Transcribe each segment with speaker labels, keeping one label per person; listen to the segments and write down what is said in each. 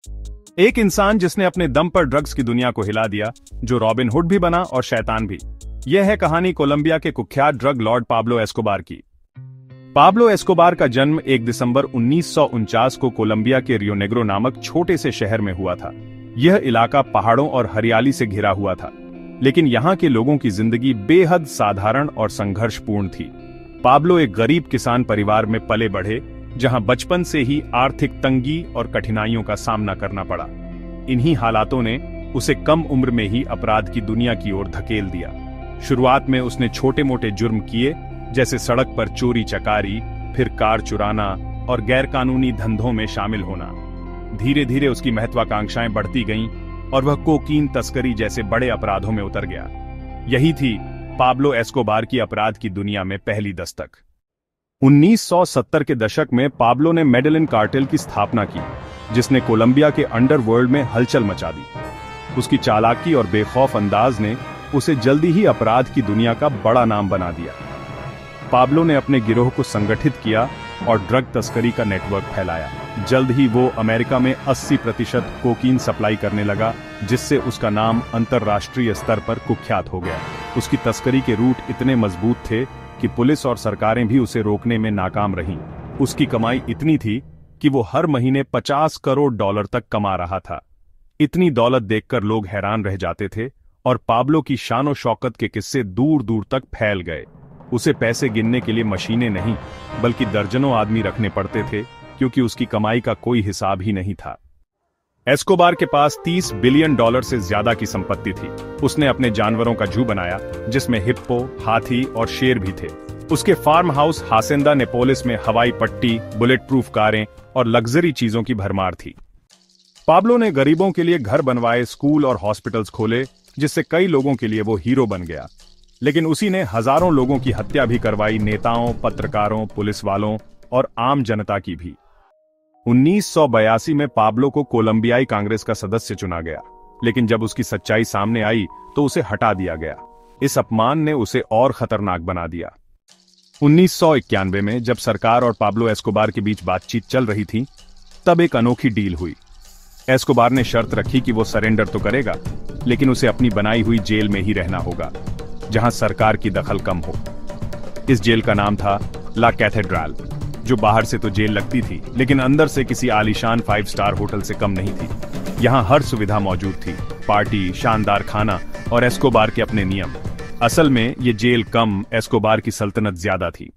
Speaker 1: एक इंसान जिसने अपने दम पर ड्रग्स की दुनिया को हिला दिया, जो रॉबिन हुड भी बना और शैतान भी। यह है कहानी कोलंबिया के कुख्यात ड्रग लॉर्ड पाब्लो एस्कोबार की। पाब्लो एस्कोबार का जन्म 1 दिसंबर 1949 को कोलंबिया के रियो नेग्रो नामक छोटे से शहर में हुआ था। यह इलाका पहाड़ों और हरियाली से घिरा हुआ था, लेकिन यहाँ के लोगों की जिंदगी बेहद साधारण और संघर्षपूर्ण थी। पाब्लो एक गरीब किसान परिवार में पले बढ़े, जहां बचपन से ही आर्थिक तंगी और कठिनाइयों का सामना करना पड़ा। इन्हीं हालातों ने उसे कम उम्र में ही अपराध की दुनिया की ओर धकेल दिया। शुरुआत में उसने छोटे मोटे जुर्म किए, जैसे सड़क पर चोरी चकारी, फिर कार चुराना और गैरकानूनी धंधों में शामिल होना। धीरे धीरे उसकी महत्वाकांक्षाएं बढ़ती गईं और वह कोकीन तस्करी जैसे बड़े अपराधों में उतर गया। यही थी पाब्लो एस्कोबार की अपराध की दुनिया में पहली दस्तक। 1970 के दशक में पाब्लो ने मेडेलिन कार्टेल की स्थापना की, जिसने कोलंबिया के अंडरवर्ल्ड में हलचल मचा दी। उसकी चालाकी और बेखौफ अंदाज ने उसे जल्दी ही अपराध की दुनिया का बड़ा नाम बना दिया। पाब्लो ने अपने गिरोह को संगठित किया और ड्रग तस्करी का नेटवर्क फैलाया। जल्द ही वो अमेरिका में 80% कोकीन सप्लाई करने लगा, जिससे उसका नाम अंतर्राष्ट्रीय स्तर पर कुख्यात हो गया। उसकी तस्करी के रूट इतने मजबूत थे कि पुलिस और सरकारें भी उसे रोकने में नाकाम रहीं। उसकी कमाई इतनी थी कि वो हर महीने $50 करोड़ तक कमा रहा था। इतनी दौलत देखकर लोग हैरान रह जाते थे और पाब्लो की शान शौकत के किस्से दूर दूर तक फैल गए। उसे पैसे गिनने के लिए मशीनें नहीं, बल्कि दर्जनों आदमी रखने पड़ते थे, क्योंकि उसकी कमाई का कोई हिसाब ही नहीं था। एस्कोबार के पास $30 बिलियन से ज्यादा की संपत्ति थी। उसने अपने जानवरों का जू बनाया, जिसमें हिप्पो, हाथी और शेर भी थे। उसके फार्म हाउस हासेंदा नेपोलिस में हवाई पट्टी, बुलेट प्रूफ कारें और लग्जरी चीजों की भरमार थी। पाब्लो ने गरीबों के लिए घर बनवाए, स्कूल और हॉस्पिटल्स खोले, जिससे कई लोगों के लिए वो हीरो बन गया। लेकिन उसी ने हजारों लोगों की हत्या भी करवाई, नेताओं, पत्रकारों, पुलिस वालों और आम जनता की भी। 1982 में पाब्लो को कोलंबियाई कांग्रेस का सदस्य चुना गया, लेकिन जब उसकी सच्चाई सामने आई तो उसे हटा दिया गया। इस अपमान ने उसे और खतरनाक बना दिया। 1991 में जब सरकार और पाब्लो एस्कोबार के बीच बातचीत चल रही थी, तब एक अनोखी डील हुई। एस्कोबार ने शर्त रखी कि वो सरेंडर तो करेगा, लेकिन उसे अपनी बनाई हुई जेल में ही रहना होगा, जहां सरकार की दखल कम हो। इस जेल का नाम था ला कैथेड्रल, जो बाहर से तो जेल लगती थी, लेकिन अंदर से किसी आलीशान 5 स्टार होटल से कम नहीं थी। यहाँ हर सुविधा मौजूद थी, पार्टी, शानदार खाना और एस्कोबार के अपने नियम। असल में ये जेल कम, एस्कोबार की सल्तनत ज्यादा थी।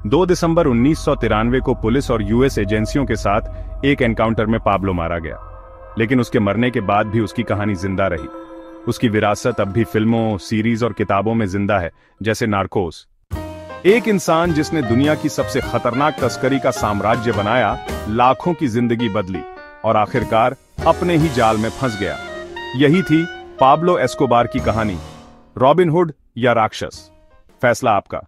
Speaker 1: 2 दिसंबर 1993 को पुलिस और यूएस एजेंसियों के साथ एक एनकाउंटर में पाब्लो मारा गया, लेकिन उसके मरने के बाद भी उसकी कहानी जिंदा रही। उसकी विरासत अब भी फिल्मों, सीरीज और किताबों में जिंदा है, जैसे नार्कोस। एक इंसान जिसने दुनिया की सबसे खतरनाक तस्करी का साम्राज्य बनाया, लाखों की जिंदगी बदली और आखिरकार अपने ही जाल में फंस गया। यही थी पाब्लो एस्कोबार की कहानी। रॉबिन हुड या राक्षस, फैसला आपका।